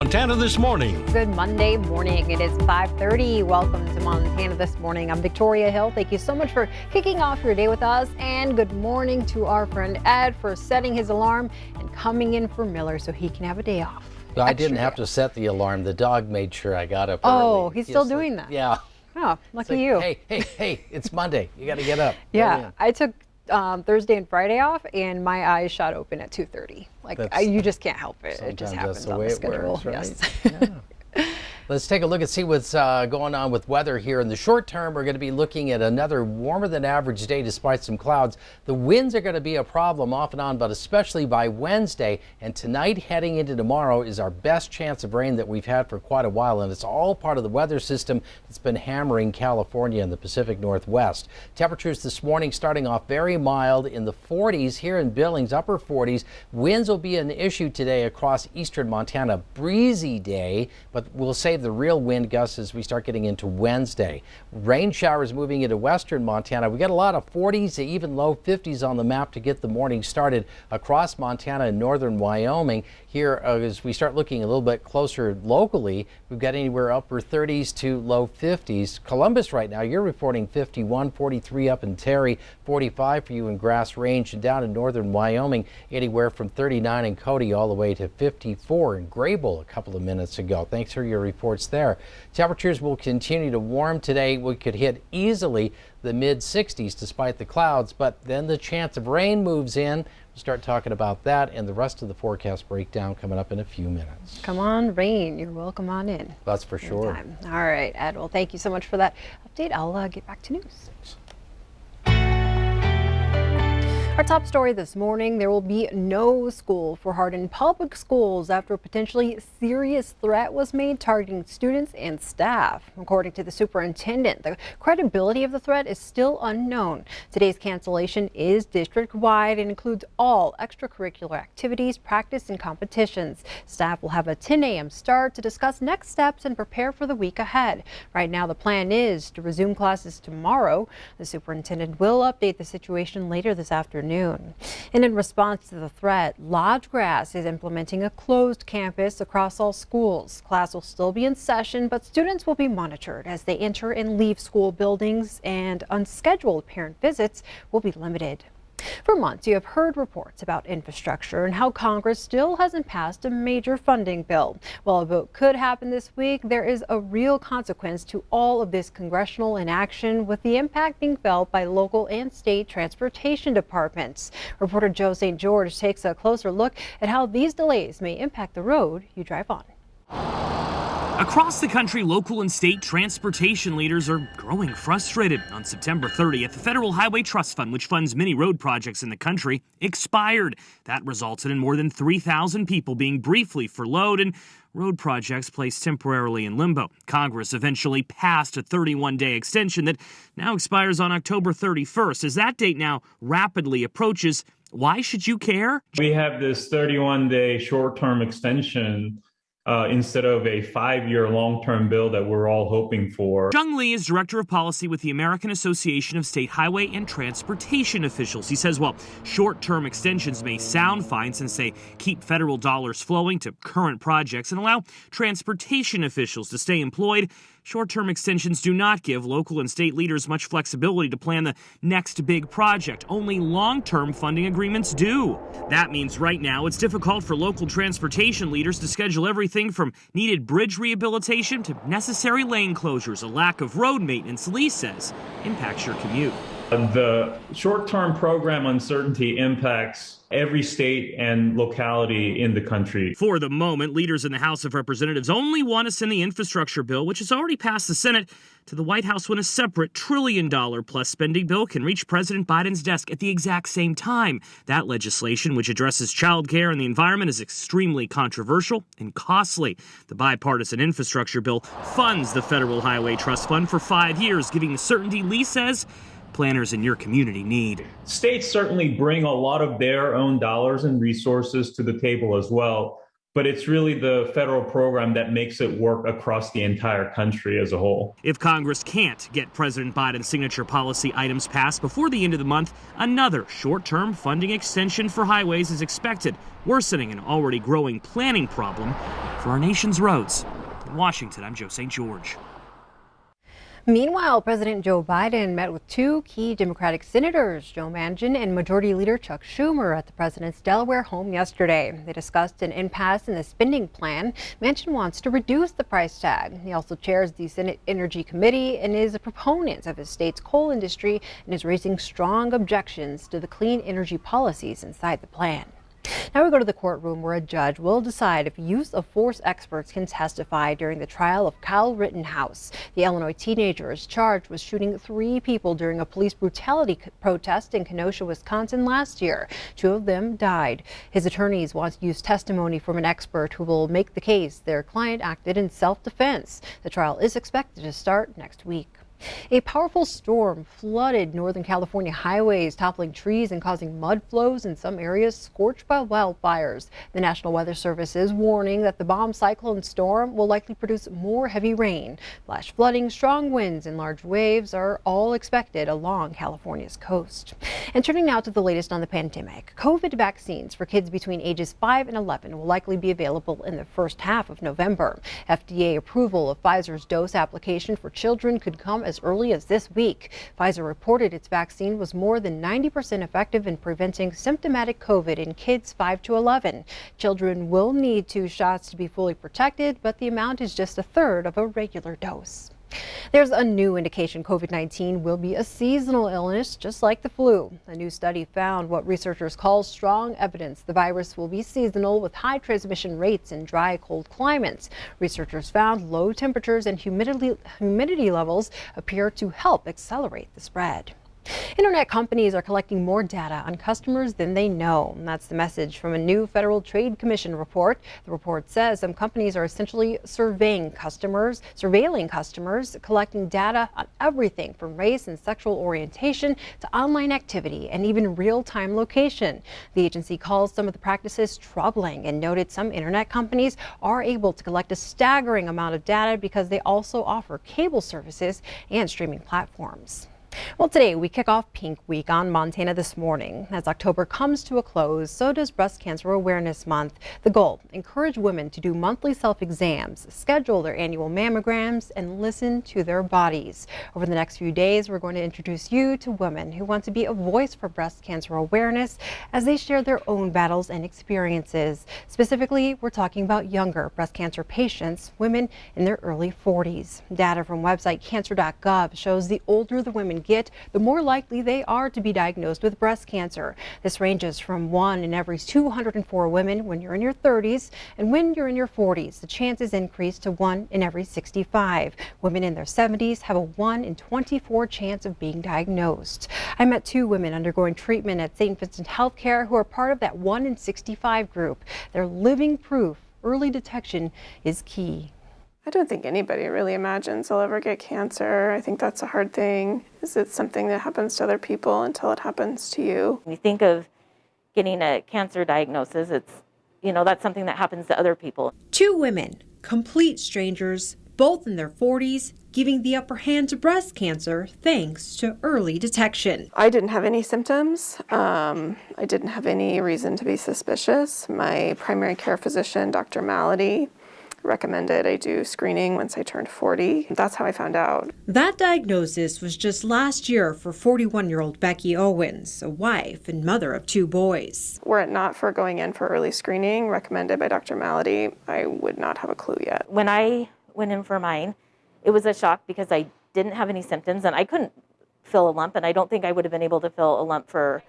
Montana This Morning. Good Monday morning. It is 5:30. Welcome to Montana This Morning. I'm Victoria Hill. Thank you so much for kicking off your day with us. And good morning to our friend Ed for setting his alarm and coming in for Miller so he can have a day off. I didn't have to set the alarm. The dog made sure I got up early. Oh, he's still doing that? Yeah. Oh, lucky you. Hey, it's Monday. You got to get up. Yeah, I took Thursday and Friday off, and my eyes shot open at 2:30. You just can't help it. It just happens on the schedule. Works, right? Yes. Yeah. Let's take a look and see what's going on with weather here. In the short term, we're going to be looking at another warmer than average day despite some clouds. The winds are going to be a problem off and on, but especially by Wednesday. And tonight heading into tomorrow is our best chance of rain that we've had for quite a while. And it's all part of the weather system that's been hammering California and the Pacific Northwest. Temperatures this morning starting off very mild in the 40s here in Billings, upper 40s. Winds will be an issue today across eastern Montana. Breezy day, but we'll save the real wind gusts as we start getting into Wednesday. Rain showers moving into western Montana. We got a lot of 40s to even low 50s on the map to get the morning started across Montana and northern Wyoming. Here, as we start looking a little bit closer locally, we've got anywhere upper 30s to low 50s. Columbus right now, you're reporting 51, 43 up in Terry, 45 for you in Grass Range, and down in northern Wyoming, anywhere from 39 in Cody all the way to 54 in Graybull a couple of minutes ago. Thanks for your reports there. Temperatures will continue to warm today. We could hit easily the mid 60s despite the clouds, but then the chance of rain moves in. We'll start talking about that and the rest of the forecast breakdown coming up in a few minutes. Come on, rain. You're welcome on in. That's for sure. Anytime. All right, Ed. Well, thank you so much for that update. I'll get back to news. Our top story this morning, there will be no school for Hardin Public Schools after a potentially serious threat was made targeting students and staff. According to the superintendent, the credibility of the threat is still unknown. Today's cancellation is district-wide and includes all extracurricular activities, practice, and competitions. Staff will have a 10 a.m. start to discuss next steps and prepare for the week ahead. Right now, the plan is to resume classes tomorrow. The superintendent will update the situation later this afternoon. And in response to the threat, Lodgegrass is implementing a closed campus across all schools. Class will still be in session, but students will be monitored as they enter and leave school buildings, and unscheduled parent visits will be limited. For months, you have heard reports about infrastructure and how Congress still hasn't passed a major funding bill. While a vote could happen this week, there is a real consequence to all of this congressional inaction, with the impact being felt by local and state transportation departments. Reporter Joe St. George takes a closer look at how these delays may impact the road you drive on. Across the country, local and state transportation leaders are growing frustrated. On September 30th, the Federal Highway Trust Fund, which funds many road projects in the country, expired. That resulted in more than 3,000 people being briefly furloughed and road projects placed temporarily in limbo. Congress eventually passed a 31-day extension that now expires on October 31st. As that date now rapidly approaches, why should you care? We have this 31-day short-term extension instead of a 5-year long-term bill that we're all hoping for. Jung Lee is Director of Policy with the American Association of State Highway and Transportation Officials. He says, while short-term extensions may sound fine since they keep federal dollars flowing to current projects and allow transportation officials to stay employed, short-term extensions do not give local and state leaders much flexibility to plan the next big project. Only long-term funding agreements do. That means right now it's difficult for local transportation leaders to schedule everything from needed bridge rehabilitation to necessary lane closures. A lack of road maintenance, Lee says, impacts your commute. The short-term program uncertainty impacts every state and locality in the country. For the moment, leaders in the House of Representatives only want to send the infrastructure bill, which has already passed the Senate, to the White House when a separate $1 trillion-plus spending bill can reach President Biden's desk at the exact same time. That legislation, which addresses child care and the environment, is extremely controversial and costly. The bipartisan infrastructure bill funds the Federal Highway Trust Fund for 5 years, giving the certainty, Lee says, planners in your community need. States certainly bring a lot of their own dollars and resources to the table as well, but it's really the federal program that makes it work across the entire country as a whole. If Congress can't get President Biden's signature policy items passed before the end of the month, another short-term funding extension for highways is expected, worsening an already growing planning problem for our nation's roads. In Washington, I'm Joe St. George. Meanwhile, President Joe Biden met with two key Democratic senators, Joe Manchin and Majority Leader Chuck Schumer, at the president's Delaware home yesterday. They discussed an impasse in the spending plan. Manchin wants to reduce the price tag. He also chairs the Senate Energy Committee and is a proponent of his state's coal industry and is raising strong objections to the clean energy policies inside the plan. Now we go to the courtroom where a judge will decide if use of force experts can testify during the trial of Kyle Rittenhouse. The Illinois teenager is charged with shooting 3 people during a police brutality protest in Kenosha, Wisconsin last year. 2 of them died. His attorneys want to use testimony from an expert who will make the case their client acted in self-defense. The trial is expected to start next week. A powerful storm flooded Northern California highways, toppling trees and causing mud flows in some areas scorched by wildfires. The National Weather Service is warning that the bomb cyclone storm will likely produce more heavy rain. Flash flooding, strong winds, and large waves are all expected along California's coast. And turning now to the latest on the pandemic. COVID vaccines for kids between ages 5 and 11 will likely be available in the first half of November. FDA approval of Pfizer's dose application for children could come as early as this week. Pfizer reported its vaccine was more than 90% effective in preventing symptomatic COVID in kids 5 to 11. Children will need 2 shots to be fully protected, but the amount is just a third of a regular dose. There's a new indication COVID-19 will be a seasonal illness, just like the flu. A new study found what researchers call strong evidence the virus will be seasonal with high transmission rates in dry, cold climates. Researchers found low temperatures and humidity levels appear to help accelerate the spread. Internet companies are collecting more data on customers than they know. And that's the message from a new Federal Trade Commission report. The report says some companies are essentially surveilling customers, collecting data on everything from race and sexual orientation to online activity and even real-time location. The agency calls some of the practices troubling and noted some internet companies are able to collect a staggering amount of data because they also offer cable services and streaming platforms. Well, today we kick off Pink Week on Montana This Morning. As October comes to a close, so does Breast Cancer Awareness Month. The goal, encourage women to do monthly self-exams, schedule their annual mammograms, and listen to their bodies. Over the next few days, we're going to introduce you to women who want to be a voice for breast cancer awareness as they share their own battles and experiences. Specifically, we're talking about younger breast cancer patients, women in their early 40s. Data from website cancer.gov shows the older the women get, the more likely they are to be diagnosed with breast cancer. This ranges from 1 in every 204 women when you're in your 30s, and when you're in your 40s, the chances increase to 1 in every 65. Women in their 70s have a 1 in 24 chance of being diagnosed. I met 2 women undergoing treatment at St. Vincent Healthcare who are part of that 1 in 65 group. They're living proof early detection is key. I don't think anybody really imagines they'll ever get cancer. I think that's a hard thing, is it's something that happens to other people until it happens to you. When you think of getting a cancer diagnosis, that's something that happens to other people. 2 women, complete strangers, both in their 40s, giving the upper hand to breast cancer thanks to early detection. I didn't have any symptoms. I didn't have any reason to be suspicious. My primary care physician, Dr. Malady, recommended I do screening once I turned 40. That's how I found out. That diagnosis was just last year for 41-year-old Becky Owens, a wife and mother of 2 boys. Were it not for going in for early screening recommended by Dr. Malady, I would not have a clue yet. When I went in for mine, it was a shock because I didn't have any symptoms and I couldn't feel a lump, and I don't think I would have been able to feel a lump for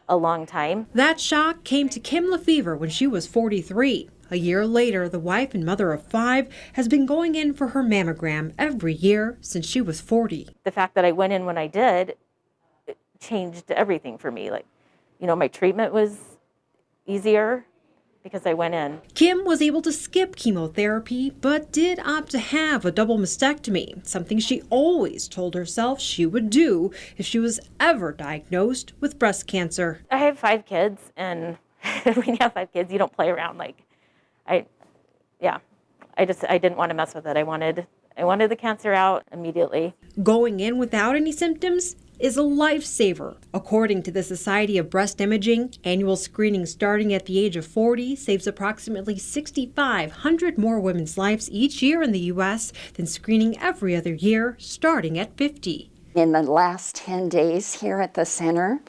a long time. That shock came to Kim Lefevre when she was 43. A year later, the wife and mother of 5 has been going in for her mammogram every year since she was 40. The fact that I went in when I did, it changed everything for me. My treatment was easier because I went in. Kim was able to skip chemotherapy, but did opt to have a double mastectomy, something she always told herself she would do if she was ever diagnosed with breast cancer. I have 5 kids, and when you have 5 kids, you don't play around. yeah, I didn't want to mess with it. I wanted the cancer out immediately. Going in without any symptoms is a lifesaver. According to the Society of Breast Imaging, annual screening starting at the age of 40 saves approximately 6,500 more women's lives each year in the U.S. than screening every other year starting at 50. In the last 10 days here at the center,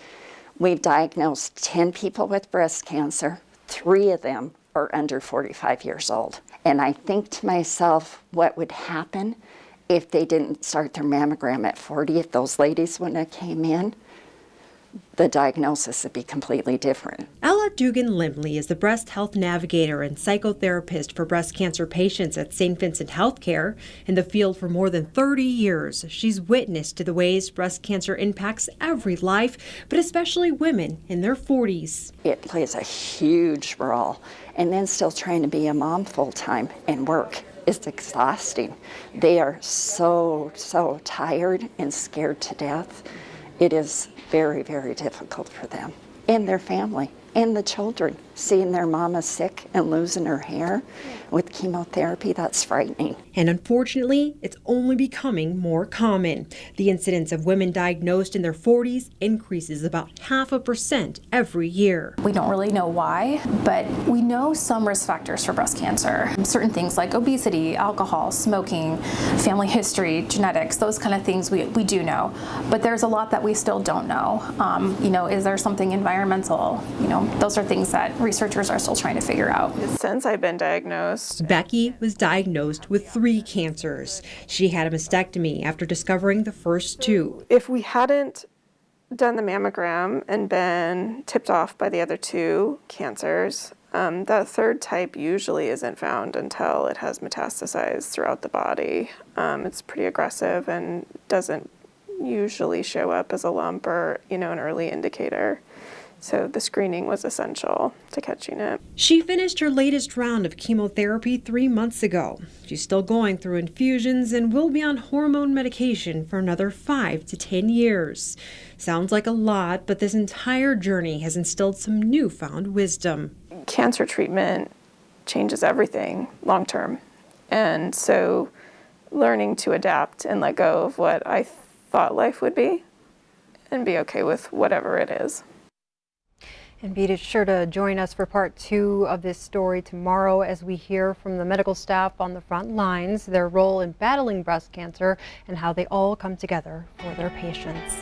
we've diagnosed 10 people with breast cancer. 3 of them are under 45 years old. And I think to myself, what would happen if they didn't start their mammogram at 40, if those ladies wouldn't have came in? The diagnosis would be completely different. Ella Dugan-Limley is the breast health navigator and psychotherapist for breast cancer patients at St. Vincent Healthcare. In the field for more than 30 years, she's witnessed to the ways breast cancer impacts every life, but especially women in their 40s. It plays a huge role. And then still trying to be a mom full-time and work. It's exhausting. They are so tired and scared to death. It is very, very difficult for them and their family and the children. Seeing their mama sick and losing her hair with chemotherapy, that's frightening. And unfortunately, it's only becoming more common. The incidence of women diagnosed in their 40s increases about 0.5% every year. We don't really know why, but we know some risk factors for breast cancer. Certain things like obesity, alcohol, smoking, family history, genetics, those kind of things we do know. But there's a lot that we still don't know. Is there something environmental? Those are things that researchers are still trying to figure out. Since I've been diagnosed, Becky was diagnosed with 3 cancers. She had a mastectomy after discovering the first 2. if we hadn't done the mammogram and been tipped off by the other 2 cancers, that third type usually isn't found until it has metastasized throughout the body. It's pretty aggressive and doesn't usually show up as a lump or, an early indicator. So the screening was essential to catching it. She finished her latest round of chemotherapy 3 months ago. She's still going through infusions and will be on hormone medication for another 5 to 10 years. Sounds like a lot, but this entire journey has instilled some newfound wisdom. Cancer treatment changes everything long term. And so learning to adapt and let go of what I thought life would be and be okay with whatever it is. And be sure to join us for part 2 of this story tomorrow as we hear from the medical staff on the front lines, their role in battling breast cancer, and how they all come together for their patients.